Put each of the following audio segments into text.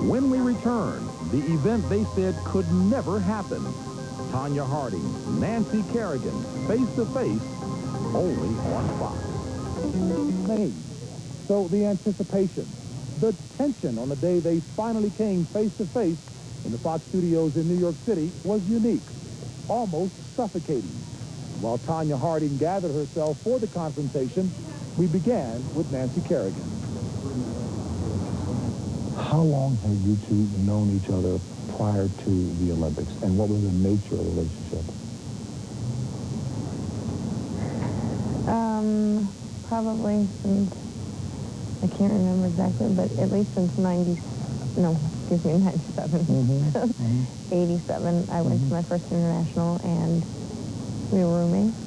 When we return, the event they said could never happen. Tonya Harding, Nancy Kerrigan, face-to-face, only on Fox. Hey, so the anticipation, the tension on the day they finally came face-to-face in the Fox studios in New York City was unique, almost suffocating. While Tonya Harding gathered herself for the confrontation, we began with Nancy Kerrigan. How long had you two known each other prior to the Olympics, and what was the nature of the relationship? Probably since, I can't remember exactly, but at least since 97. 87. I went to my first international, and we were roommates.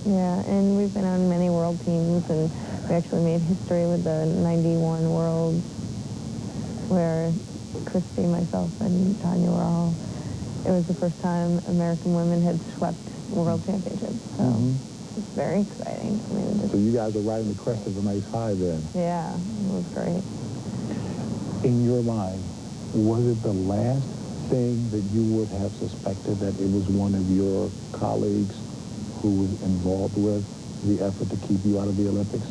Yeah, and we've been on many world teams, and we actually made history with the 91 World, where Christy, myself, and Tonya were all, it was the first time American women had swept world championships, so it's very exciting. I mean, So you guys are riding the crest of a nice high then. Yeah, it was great. In your mind, was it the last thing that you would have suspected that it was one of your colleagues who was involved with the effort to keep you out of the Olympics?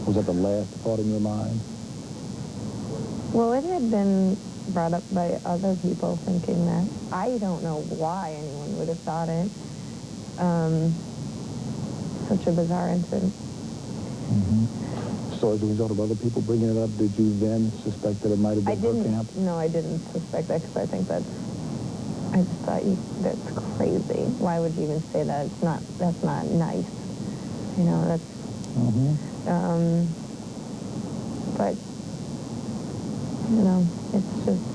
Was that the last thought in your mind? Well, it had been brought up by other people thinking that. I don't know why anyone would have thought it. Such a bizarre incident. So as a result of other people bringing it up, did you then suspect that it might have been her camp? No, I didn't suspect that, because I think I just thought, that's crazy. Why would you even say that? That's not nice. You know, that's, but, you know, it's just,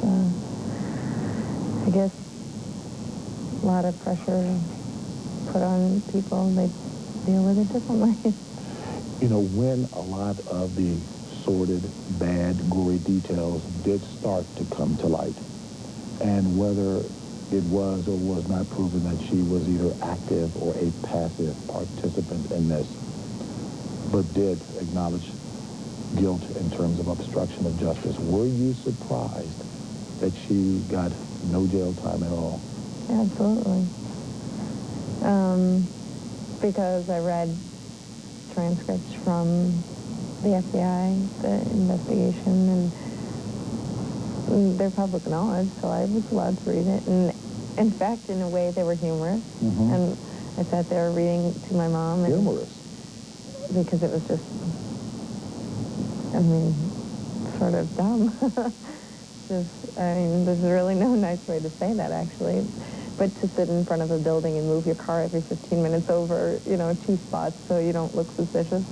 I guess, a lot of pressure put on people. They deal with it differently. You know, when a lot of the sordid, bad, gory details did start to come to light, and whether it was or was not proven that she was either active or a passive participant in this, but did acknowledge guilt in terms of obstruction of justice, were you surprised that she got no jail time at all? Absolutely. Because I read transcripts from the FBI, the investigation, and they're public knowledge, so I was allowed to read it. And in fact, in a way, they were humorous. And I sat there reading to my mom. And humorous? Because it was just, I mean, sort of dumb. There's really no nice way to say that, actually. But to sit in front of a building and move your car every 15 minutes over, 2 spots so you don't look suspicious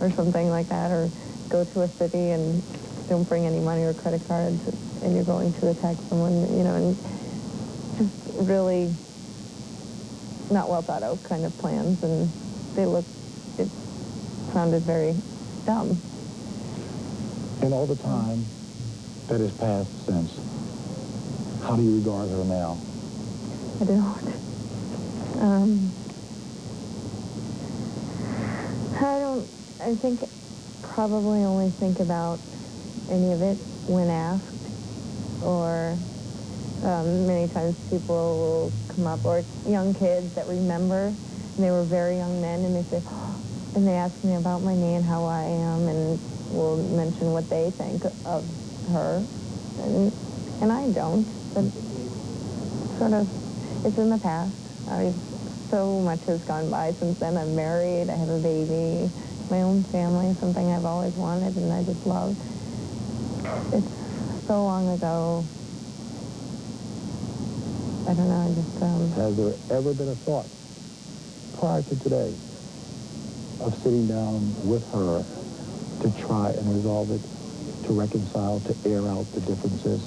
or something like that, or go to a city and don't bring any money or credit cards and you're going to attack someone, and just really not well thought out kind of plans, and it sounded very dumb. In all the time that has passed since, how do you regard her now? I don't. I think probably only think about any of it when asked, or many times people will come up, or young kids that remember, and they were very young men, and they say, and they ask me about my knee and how I am, and will mention what they think of her, and I don't, but sort of, it's in the past. So much has gone by since then. I'm married, I have a baby, my own family, something I've always wanted and I just love. It's so long ago. I don't know, I just... Has there ever been a thought, prior to today, of sitting down with her to try and resolve it, to reconcile, to air out the differences?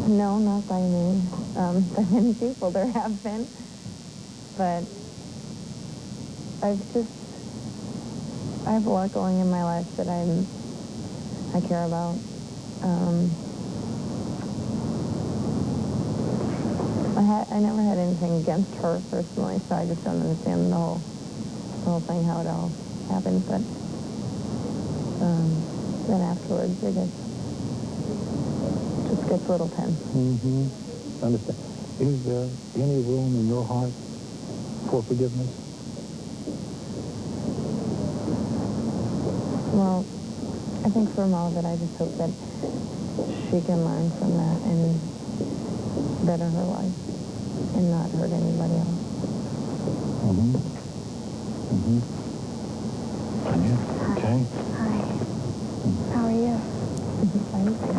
No, not by me. By many people there have been. But I have a lot going in my life that I care about. I never had anything against her personally, so I just don't understand the whole thing, how it all happened. But then afterwards it just gets a little tense. Understand. Is there any room in your heart for forgiveness? Well, I think from all of it, I just hope that she can learn from that and better her life and not hurt anybody else. Tonya, okay. Hi. How are you? I'm good.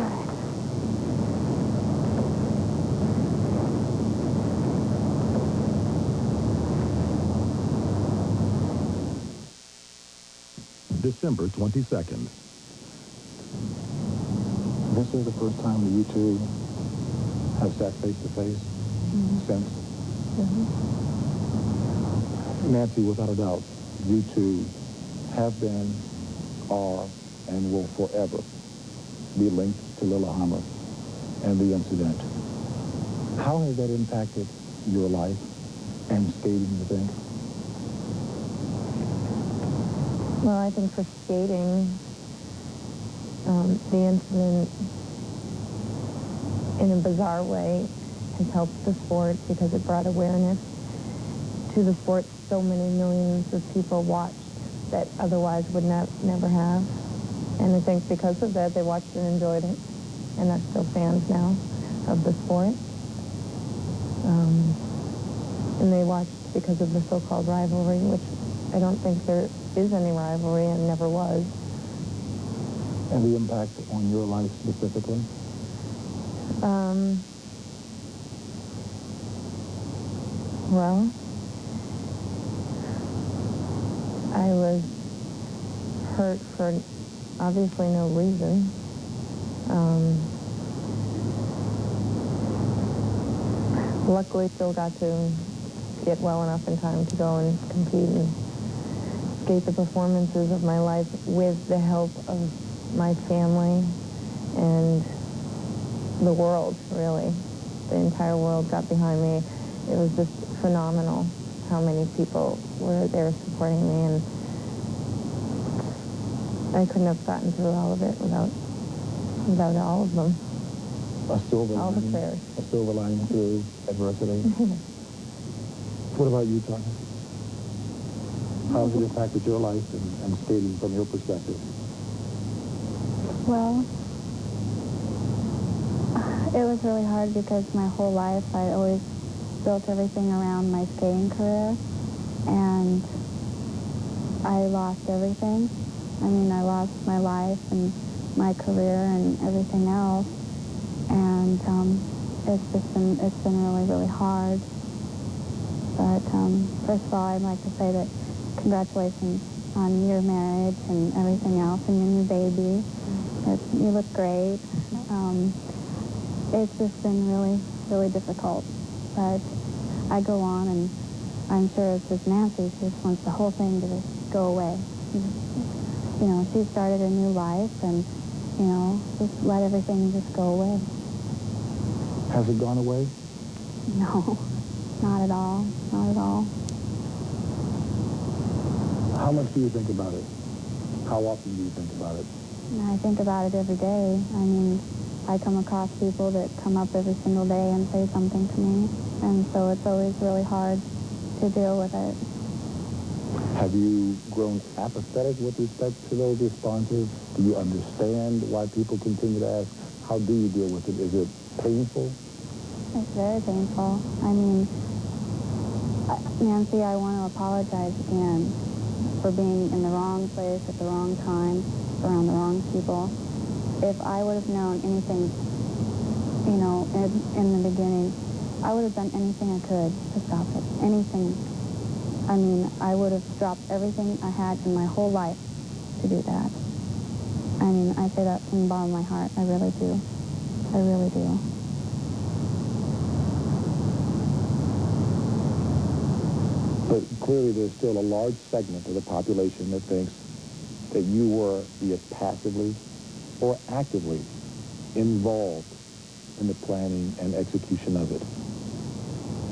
December 22nd. This is the first time that you two have sat face-to-face since? Nancy, without a doubt, you two have been, are, and will forever be linked to Lillehammer and the incident. How has that impacted your life and skating, you think? Well, I think for skating, the incident, in a bizarre way, has helped the sport because it brought awareness to the sport so many millions of people watched that otherwise would never have. And I think because of that, they watched and enjoyed it, and are still fans now of the sport. And they watched because of the so-called rivalry, which I don't think there is any rivalry and never was. And the impact on your life specifically? Well, I was hurt for obviously no reason. Luckily, still got to get well enough in time to go and compete and skate the performances of my life with the help of my family and the world, really. The entire world got behind me. It was just phenomenal how many people were there supporting me, and I couldn't have gotten through all of it without all of them. A silver All the lining. prayers. A silver lining through adversity. What about you, Tonya? How has it impacted your life and skating from your perspective? Well, it was really hard because my whole life I always built everything around my skating career, and I lost everything. I mean, I lost my life and my career and everything else, and it's been really, really hard. But first of all, I'd like to say that congratulations on your marriage and everything else and your new baby. You look great. It's just been really, really difficult. But I go on, and I'm sure it's just Nancy. She just wants the whole thing to just go away. You know, she started a new life, and, you know, just let everything just go away. Has it gone away? No, not at all. Not at all. How much do you think about it? How often do you think about it? And I think about it every day. I mean, I come across people that come up every single day and say something to me, and so it's always really hard to deal with it. Have you grown apathetic with respect to those responses? Do you understand why people continue to ask? How do you deal with it? Is it painful? It's very painful. I mean, Nancy, I want to apologize again for being in the wrong place at the wrong time, around the wrong people. If I would have known anything, you know, in the beginning, I would have done anything I could to stop it. Anything. I mean, I would have dropped everything I had in my whole life to do that. I mean, I say that from the bottom of my heart. I really do. I really do. But clearly there's still a large segment of the population that thinks that you were, be it passively or actively, involved in the planning and execution of it.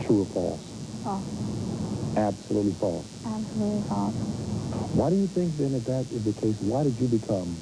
True or false? False. Absolutely false. Absolutely false. Why do you think then, if that is the case, why did you become